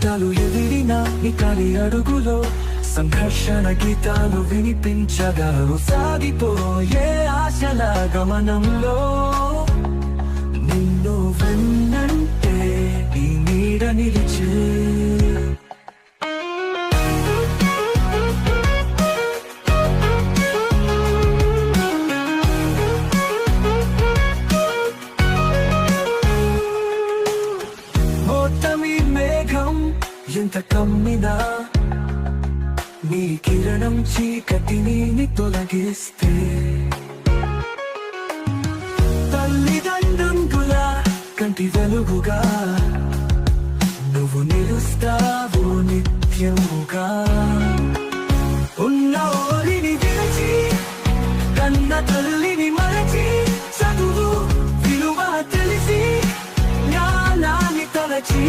కష్టాలు ఎదిరిన ఇకలి అడుగులో సంఘర్షణ గీతాలు వినిపించగలరు సాగిపోయే ఆశల గమనంలో నిన్ను వెన్నంటే నీ నీడ నిలిచే ఎంత కమ్మినా నీ కిరణం చీకటిని తొలగిస్తే తల్లిదండ్రుల కంటి వెలుగుగా నువ్వు నిలుస్తావు నిత్యముగా ఉన్న ఓరిని విరచి కన్న తల్లిని మరచి చదువు విలువ తెలిసి జ్ఞానాన్ని తలచి